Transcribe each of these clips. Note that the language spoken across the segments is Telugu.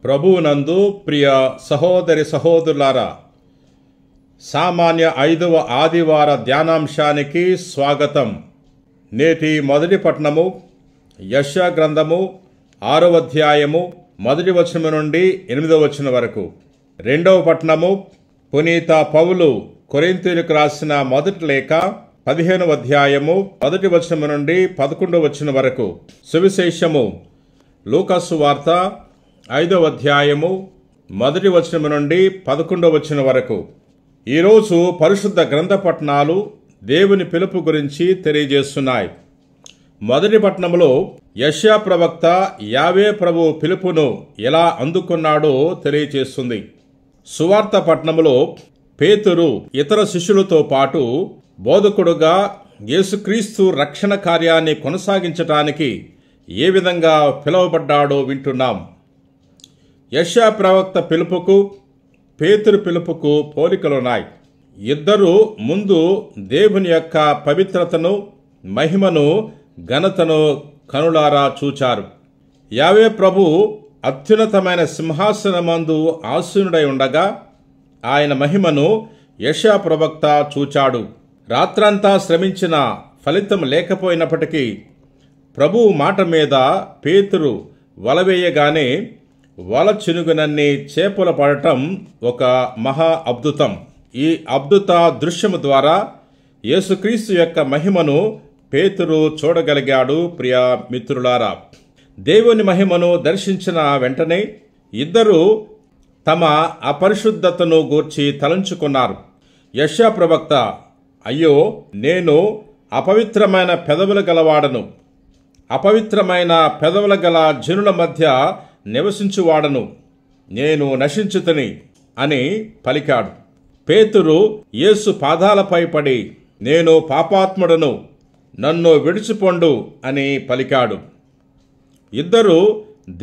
ప్రభువునందు ప్రియ సహోదరి సహోదరులారా, సామాన్య 5వ ఆదివార ధ్యానాంశానికి స్వాగతం. నేటి మొదటి పట్టణము యెషయా గ్రంథము 6వ అధ్యాయము 1వ వచనం నుండి 8వ వచనం వరకు. రెండవ పట్టణము పునీత పౌలు కొరింథీయులకు రాసిన మొదటి లేఖ 15వ అధ్యాయము 1వ వచనం నుండి 11వ వచనం వరకు. సువిశేషము లూకాసు వార్త 5వ అధ్యాయము 1వ వచనం నుండి 11వ వచనం వరకు. ఈరోజు పరిశుద్ధ గ్రంథ పట్టణాలు దేవుని పిలుపు గురించి తెలియజేస్తున్నాయి. మొదటి పట్టణంలో యెషయా ప్రవక్త యావే ప్రభు పిలుపును ఎలా అందుకున్నాడో తెలియజేస్తుంది. సువార్త పట్టణంలో పేతురు ఇతర శిష్యులతో పాటు బోధకుడుగా యేసుక్రీస్తు రక్షణ కార్యాన్ని కొనసాగించటానికి ఏ విధంగా పిలువబడ్డాడో వింటున్నాం. యెషయా ప్రవక్త పిలుపుకు పేతురు పిలుపుకు పోలికలున్నాయి. ఇద్దరు ముందు దేవుని యొక్క పవిత్రతను, మహిమను, ఘనతను కనులారా చూచారు. యావే ప్రభు అత్యున్నతమైన సింహాసనమందు ఆసీనుడై ఉండగా ఆయన మహిమను యెషయా ప్రవక్త చూచాడు. రాత్రంతా శ్రమించిన ఫలితం లేకపోయినప్పటికీ ప్రభువు మాట మీద పేతురు వలవేయగానే వల చినుగునన్ని చేపలు పడటం ఒక మహా అద్భుతం. ఈ అద్భుత దృశ్యము ద్వారా యేసుక్రీస్తు యొక్క మహిమను పేతురు చూడగలిగాడు. ప్రియ మిత్రులారా, దేవుని మహిమను దర్శించిన వెంటనే ఇద్దరు తమ అపరిశుద్ధతను గూర్చి తలంచుకున్నారు. యెషయా ప్రవక్త, అయ్యో, నేను అపవిత్రమైన పెదవులు గలవాడను, అపవిత్రమైన పెదవుల గల జనుల మధ్య నివసించువాడను, నేను నశించుతని అని పలికాడు. పేతురు యేసు పాదాలపై పడి, నేను పాపాత్ముడను, నన్ను విడిచిపొండు అని పలికాడు. ఇద్దరు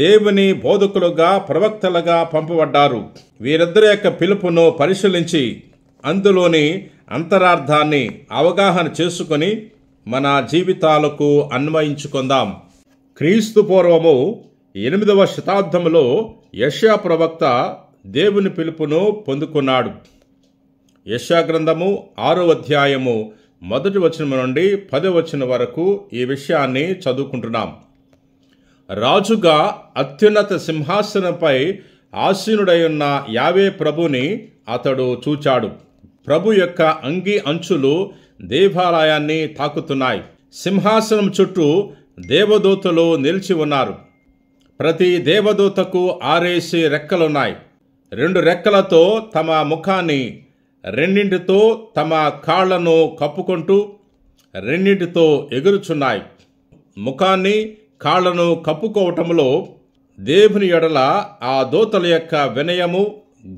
దేవుని బోధకులుగా, ప్రవక్తలుగా పంపబడ్డారు. వీరిద్దరి యొక్క పిలుపును పరిశీలించి అందులోని అంతరార్థాన్ని అవగాహన చేసుకొని మన జీవితాలకు అన్వయించుకుందాం. క్రీస్తు పూర్వము 8వ శతాబ్దంలో యెషయా ప్రవక్త దేవుని పిలుపును పొందుకున్నాడు. యెషయా గ్రంథము 6వ అధ్యాయము 1వ వచనం నుండి 10వ వచనం వరకు ఈ విషయాన్ని చదువుకుంటున్నాం. రాజుగా అత్యున్నత సింహాసనంపై ఆసీనుడై ఉన్న యావే ప్రభుని అతడు చూచాడు. ప్రభు యొక్క అంగీ అంచులు దేవాలయాన్ని తాకుతున్నాయి. సింహాసనం చుట్టూ దేవదూతలు నిలిచి ఉన్నారు. ప్రతి దేవదూతకు 6 రెక్కలున్నాయి. 2 రెక్కలతో తమ ముఖాన్ని, 2 తమ కాళ్లను కప్పుకుంటూ 2 ఎగురుచున్నాయి. ముఖాన్ని, కాళ్లను కప్పుకోవటంలో దేవుని ఎడల ఆ దూతల యొక్క వినయము,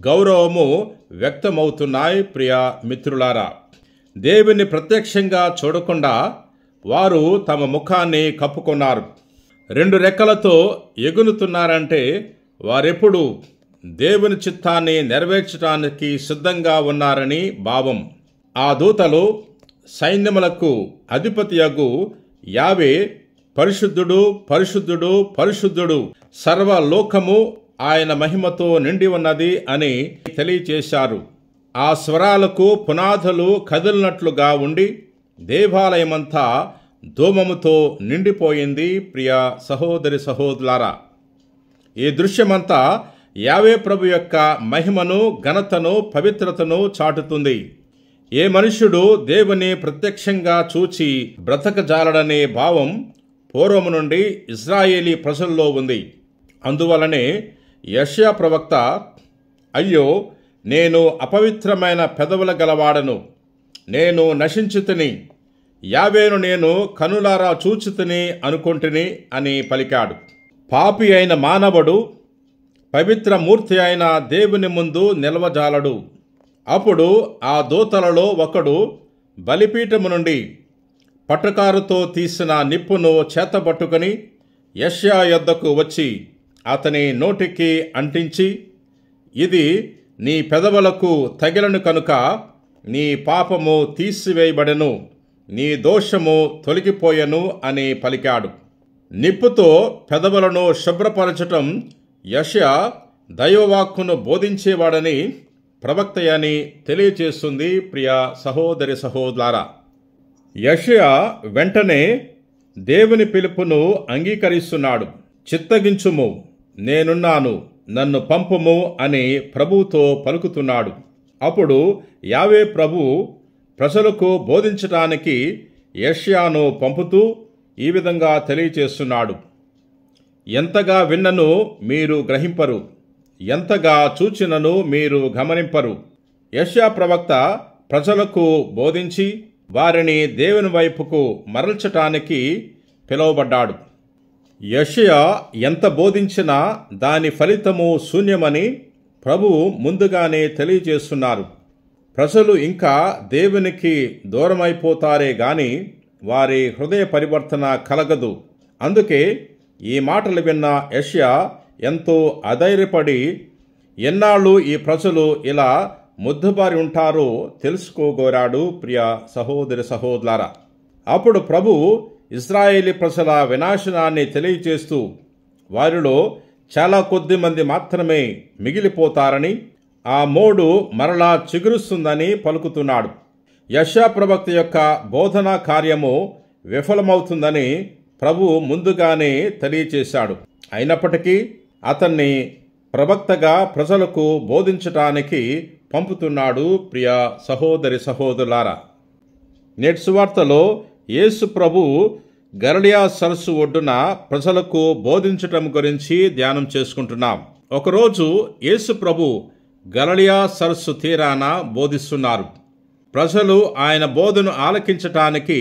గౌరవము వ్యక్తమవుతున్నాయి. ప్రియ మిత్రులారా, దేవుని ప్రత్యక్షంగా చూడకుండా వారు తమ ముఖాన్ని కప్పుకున్నారు. 2 రెక్కలతో ఎగురుతున్నారంటే వారెప్పుడు దేవుని చిత్తాన్ని నెరవేర్చడానికి సిద్ధంగా ఉన్నారని భావం. ఆ దూతలు సైన్యములకు అధిపతియగు యావే పరిశుద్ధుడు, పరిశుద్ధుడు, పరిశుద్ధుడు, సర్వలోకము ఆయన మహిమతో నిండి ఉన్నది అని తెలియచేశారు. ఆ స్వరాలకు పునాదులు కదిలినట్లుగా ఉండి దేవాలయమంతా ధూమముతో నిండిపోయింది. ప్రియ సహోదరి సహోదరులారా, ఈ దృశ్యమంతా యావే ప్రభు యొక్క మహిమను, ఘనతను, పవిత్రతను చాటుతుంది. ఏ మనుష్యుడు దేవుని ప్రత్యక్షంగా చూచి బ్రతకజాలడనే భావం పూర్వము నుండి ఇశ్రాయేలీ ప్రజల్లో ఉంది. అందువలనే యెషయా ప్రవక్త, అయ్యో, నేను అపవిత్రమైన పెదవుల గలవాడను, నేను నశించుతిని, యావేను నేను కనులారా చూచుతిని అనుకుంటుని అని పలికాడు. పాపి అయిన మానవుడు పవిత్ర మూర్తి అయిన దేవుని ముందు నిలవజాలడు. అప్పుడు ఆ దూతలలో ఒకడు బలిపీఠము నుండి పట్టకారుతో తీసిన నిప్పును చేతబట్టుకుని యెషయా యొద్దకు వచ్చి అతని నోటికి అంటించి, ఇది నీ పెదవులకు తగిలను కనుక నీ పాపము తీసివేయబడెను, నీ దోషము తొలగిపోయెను అని పలికాడు. నిప్పుతో పెదవులను శుభ్రపరచటం యెషయా దైవవాక్కును బోధించేవాడని ప్రవక్తయని తెలియచేస్తుంది. ప్రియ సహోదరి సహోదరులారా, యెషయా వెంటనే దేవుని పిలుపును అంగీకరిస్తున్నాడు. చిత్తగించుము, నేనున్నాను, నన్ను పంపుము అని ప్రభువుతో పలుకుతున్నాడు. అప్పుడు యావే ప్రభువు ప్రజలకు బోధించటానికి యెషయాను పంపుతూ ఈ విధంగా తెలియచేస్తున్నాడు. ఎంతగా విన్నను మీరు గ్రహింపరు, ఎంతగా చూచినను మీరు గమనింపరు. యెషయా ప్రవక్త ప్రజలకు బోధించి వారిని దేవుని వైపుకు మరల్చటానికి పిలువబడ్డాడు. యెషయా ఎంత బోధించినా దాని ఫలితము శూన్యమని ప్రభువు ముందుగానే తెలియజేస్తున్నారు. ప్రజలు ఇంకా దేవునికి దూరమైపోతారే గాని వారి హృదయ పరివర్తన కలగదు. అందుకే ఈ మాటలు విన్న యెషయా ఎంతో అధైర్యపడి, ఎన్నాళ్ళు ఈ ప్రజలు ఇలా ముద్దుబారి ఉంటారో తెలుసుకోగోరాడు. ప్రియ సహోదరి సహోదరులారా, అప్పుడు ప్రభువు ఇశ్రాయేలీ ప్రజల వినాశనాన్ని తెలియజేస్తూ వారిలో చాలా కొద్ది మంది మాత్రమే మిగిలిపోతారని, ఆ మోడు మరలా చిగురుస్తుందని పలుకుతున్నాడు. యెషయా ప్రవక్త యొక్క బోధనా కార్యము విఫలమవుతుందని ప్రభువు ముందుగానే తెలియచేశాడు. అయినప్పటికీ అతన్ని ప్రవక్తగా ప్రజలకు బోధించటానికి పంపుతున్నాడు. ప్రియ సహోదరి సహోదరులారా, నేటి సువార్తలో యేసు ప్రభువు గలిలయ సరస్సు ఒడ్డున ప్రజలకు బోధించటం గురించి ధ్యానం చేసుకుంటున్నాం. ఒకరోజు యేసు ప్రభు గలిలయ సరస్సు తీరాన బోధిస్తున్నారు. ప్రజలు ఆయన బోధను ఆలకించటానికి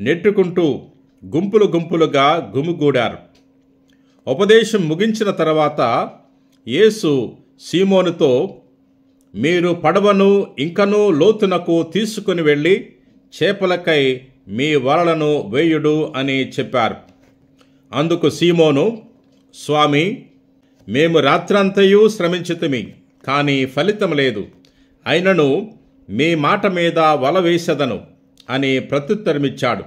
నెట్టుకుంటూ గుంపులు గుంపులుగా గుమిగూడారు. ఉపదేశం ముగించిన తర్వాత యేసు సీమోనుతో, మీరు పడవను ఇంకనూ లోతునకు తీసుకుని వెళ్ళి చేపలకై మీ వలలను వేయుడు అని చెప్పారు. అందుకు సీమోను, స్వామి, మేము రాత్రంతయు శ్రమించితిమి, కానీ ఫలితం లేదు. అయినను మీ మాట మీద వల వేసెదను అని ప్రత్యుత్తరమిచ్చాడు.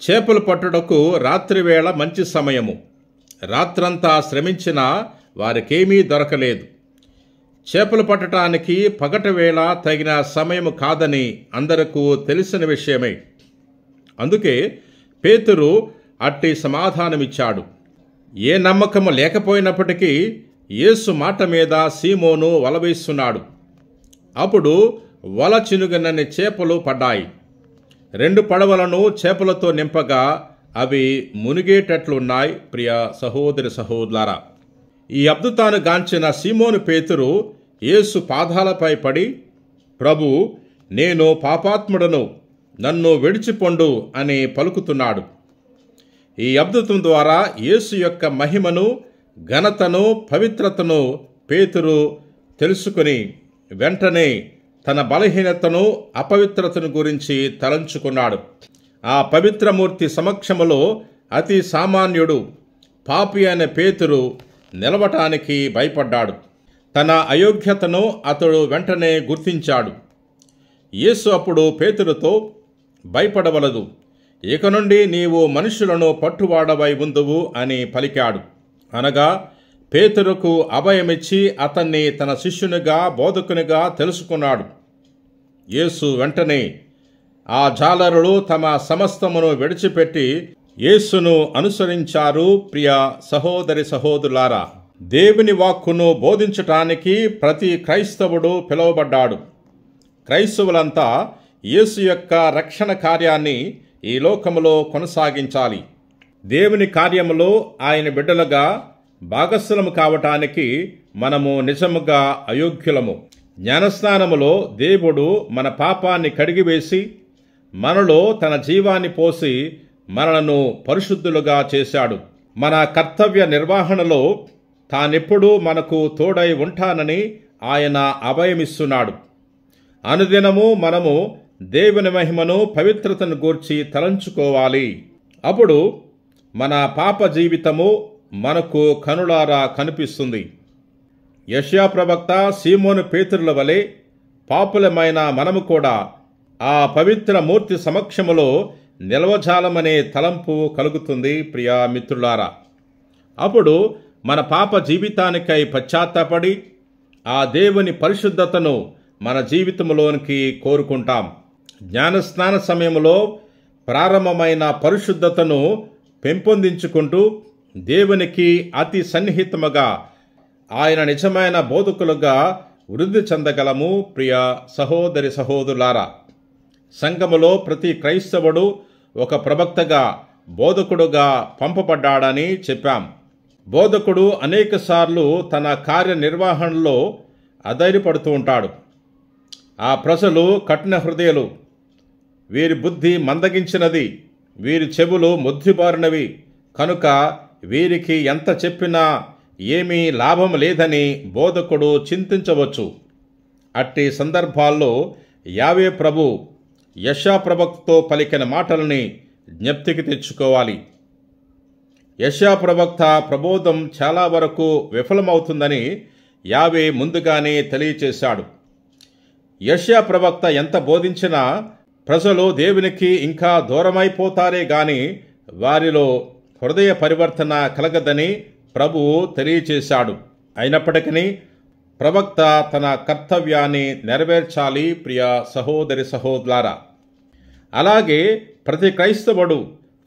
చేపలు పట్టుటకు రాత్రివేళ మంచి సమయము. రాత్రంతా శ్రమించినా వారికేమీ దొరకలేదు. చేపలు పట్టడానికి పగటివేళ తగిన సమయం కాదని అందరికీ తెలిసిన విషయమే. అందుకే పేతురు అట్టి సమాధానమిచ్చాడు. ఏ నమ్మకము లేకపోయినప్పటికీ యేసు మాట మీద సీమోను వల వేస్తున్నాడు. అప్పుడు వల చినుగనన్ని చేపలు పడ్డాయి. 2 పడవలను చేపలతో నింపగా అవి మునిగేటట్లున్నాయి. ప్రియ సహోదరి సహోదరులారా, ఈ అద్భుతాన్ని గాంచిన సీమోను పేతురు యేసు పాదాలపై పడి, ప్రభు, నేను పాపాత్ముడను, నన్ను విడిచిపొండు అని పలుకుతున్నాడు. ఈ అద్భుతం ద్వారా యేసు యొక్క మహిమను, ఘనతను, పవిత్రతను పేతురు తెలుసుకుని వెంటనే తన బలహీనతను, అపవిత్రతను గురించి తలంచుకున్నాడు. ఆ పవిత్రమూర్తి సమక్షములో అతి సామాన్యుడు, పాపి అనే పేతురు నిలవటానికి భయపడ్డాడు. తన అయోగ్యతను అతడు వెంటనే గుర్తించాడు. యేసు అప్పుడు పేతురుతో, భయపడవలదు, ఇక నుండి నీవు మనుషులను పట్టువాడవై ఉందువు అని పలికాడు. అనగా పేతురుకు అభయమిచ్చి అతన్ని తన శిష్యునిగా, బోధకునిగా తెలుసుకున్నాడు. యేసు వెంటనే ఆ జాలరులు తమ సమస్తమును విడిచిపెట్టి యేసును అనుసరించారు. ప్రియ సహోదరి సహోదరులారా, దేవుని వాక్కును బోధించటానికి ప్రతి క్రైస్తవుడు పిలువబడ్డాడు. క్రైస్తవులంతా యేసు యొక్క రక్షణ కార్యాన్ని ఈ లోకములో కొనసాగించాలి. దేవుని కార్యములో ఆయన బిడ్డలుగా భాగస్వాములు కావటానికి మనము నిజముగా అయోగ్యులము. జ్ఞానస్నానములో దేవుడు మన పాపాన్ని కడిగివేసి మనలో తన జీవాన్ని పోసి మనలను పరిశుద్ధులుగా చేశాడు. మన కర్తవ్య నిర్వహణలో తానెప్పుడూ మనకు తోడై ఉంటానని ఆయన అభయమిస్తున్నాడు. అనుదినము మనము దేవుని మహిమను, పవిత్రతను గూర్చి తలంచుకోవాలి. అప్పుడు మన పాప జీవితము మనకు కనులారా కనిపిస్తుంది. యెషయా ప్రవక్త సీమోను పేతురుల వలె పాపులమైన మనము కూడా ఆ పవిత్ర మూర్తి సమక్షములో నిలవజాలమనే తలంపు కలుగుతుంది. ప్రియా మిత్రులారా, అప్పుడు మన పాప జీవితానికై పశ్చాత్తాపడి ఆ దేవుని పరిశుద్ధతను మన జీవితంలోనికి కోరుకుంటాం. జ్ఞానస్నాన సమయంలో ప్రారంభమైన పరిశుద్ధతను పెంపొందించుకుంటూ దేవునికి అతి సన్నిహితముగా ఆయన నిజమైన బోధకులుగా వృద్ధి చెందగలము. ప్రియ సహోదరి సహోదరులారా, సంఘములో ప్రతి క్రైస్తవుడు ఒక ప్రవక్తగా బోధకుడుగా పంపబడ్డాడని చెప్పాం. బోధకుడు అనేకసార్లు తన కార్యనిర్వహణలో అధైర్యపడుతూ ఉంటాడు. ఆ ప్రజలు కఠిన హృదయులు, వీరి బుద్ధి మందగించినది, వీరి చెవులు మొద్దుబారినవి, కనుక వీరికి ఎంత చెప్పినా ఏమీ లాభం లేదని బోధకుడు చింతించవచ్చు. అట్టి సందర్భాల్లో యావే ప్రభు యెషయా ప్రవక్తతో పలికిన మాటల్ని జ్ఞప్తికి తెచ్చుకోవాలి. యెషయా ప్రవక్త ప్రబోధం చాలా వరకు విఫలమవుతుందని యావే ముందుగానే తెలియచేశాడు. యెషయా ప్రవక్త ఎంత బోధించినా ప్రజలు దేవునికి ఇంకా దూరమైపోతారే గాని వారిలో హృదయ పరివర్తన కలగదని ప్రభువు తెలియచేశాడు. అయినప్పటికీ ప్రవక్త తన కర్తవ్యాన్ని నెరవేర్చాలి. ప్రియ సహోదరి సహోదరులారా, అలాగే ప్రతి క్రైస్తవుడు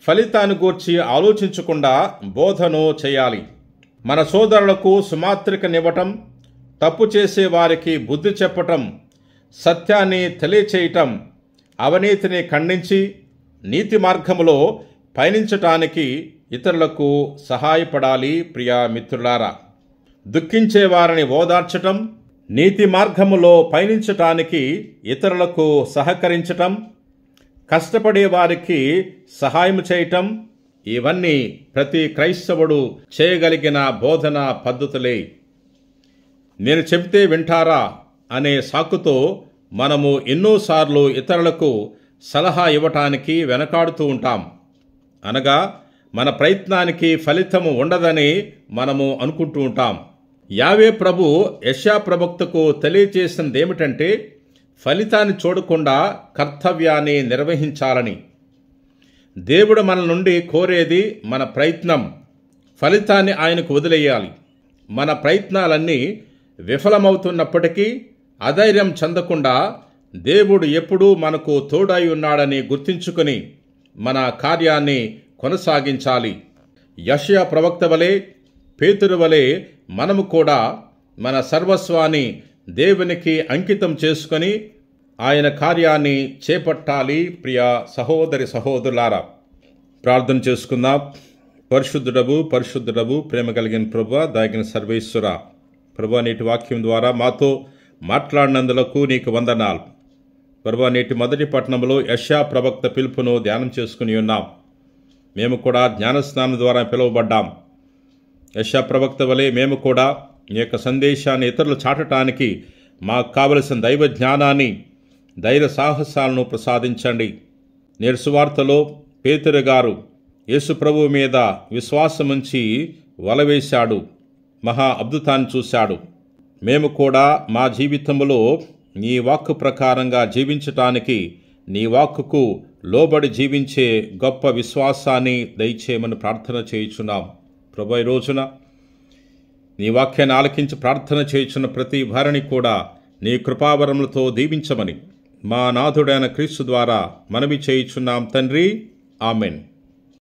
ఫలితాన్ని గూర్చి ఆలోచించకుండా బోధను చేయాలి. మన సోదరులకు సుమాత్రికనివ్వటం, తప్పు చేసే వారికి బుద్ధి చెప్పటం, సత్యాన్ని తెలియచేయటం, అవినీతిని ఖండించి నీతి మార్గములో పయనించటానికి ఇతరులకు సహాయపడాలి. ప్రియా మిత్రులారా, దుఃఖించే వారిని ఓదార్చటం, నీతి మార్గములో పయనించటానికి ఇతరులకు సహకరించటం, కష్టపడే వారికి సహాయం చేయటం, ఇవన్నీ ప్రతి క్రైస్తవుడు చేయగలిగిన బోధన పద్ధతులే. నేను చెబితే వింటారా అనే సాకుతో మనము ఎన్నోసార్లు ఇతరులకు సలహా ఇవ్వటానికి వెనకాడుతూ ఉంటాం. అనగా మన ప్రయత్నానికి ఫలితము ఉండదని మనము అనుకుంటూ ఉంటాం. యావే ప్రభు యెషయా ప్రవక్తకు తెలియచేసినదేమిటంటే ఫలితాన్ని చూడకుండా కర్తవ్యాన్ని నిర్వహించాలని. దేవుడు మన నుండి కోరేది మన ప్రయత్నం, ఫలితాన్ని ఆయనకు వదిలేయాలి. మన ప్రయత్నాలన్నీ విఫలమవుతున్నప్పటికీ అధైర్యం చెందకుండా దేవుడు ఎప్పుడూ మనకు తోడై ఉన్నాడని గుర్తించుకొని మన కార్యాన్ని కొనసాగించాలి. యెషయా ప్రవక్త వలె, పేతురు వలె మనము కూడా మన సర్వస్వాన్ని దేవునికి అంకితం చేసుకొని ఆయన కార్యాన్ని చేపట్టాలి. ప్రియ సహోదరి సహోదరులారా, ప్రార్థన చేసుకుందాం. పరిశుద్ధుడవు ప్రేమ కలిగిన ప్రభువా, దయగల సర్వేశ్వర ప్రభువా, నేటి వాక్యం ద్వారా మాతో మాట్లాడినందులకు నీకు వందనాలు. ప్రభువా, నేటి మొదటి పట్టణంలో యెషయా ప్రవక్త పిలుపును ధ్యానం చేసుకుని ఉన్నాం. మేము కూడా జ్ఞానస్నానం ద్వారా పిలువబడ్డాం. యెషయా ప్రవక్త వలె మేము కూడా ఈ యొక్క సందేశాన్ని ఇతరులు చాటటానికి మాకు కావలసిన దైవ జ్ఞానాన్ని, ధైర్య సాహసాలను ప్రసాదించండి. నేడు సువార్తలో పేతురు గారు యేసు ప్రభువు మీద విశ్వాసముంచి వలవేశాడు, మహా అద్భుతాన్ని చూశాడు. మేము కూడా మా జీవితంలో నీ వాక్కు ప్రకారంగా జీవించటానికి, నీ వాక్కుకు లోబడి జీవించే గొప్ప విశ్వాసాన్ని దయచేయమని ప్రార్థన చేయుచున్నాం. ప్రభు, ఈ రోజున నీ వాక్యాన్ని ఆలకించి ప్రార్థన చేయుచున్న ప్రతి వారిని కూడా నీ కృపావరములతో దీవించమని మా నాథుడైన క్రీస్తు ద్వారా మనవి చేయుచున్నాం తండ్రి. ఆమెన్.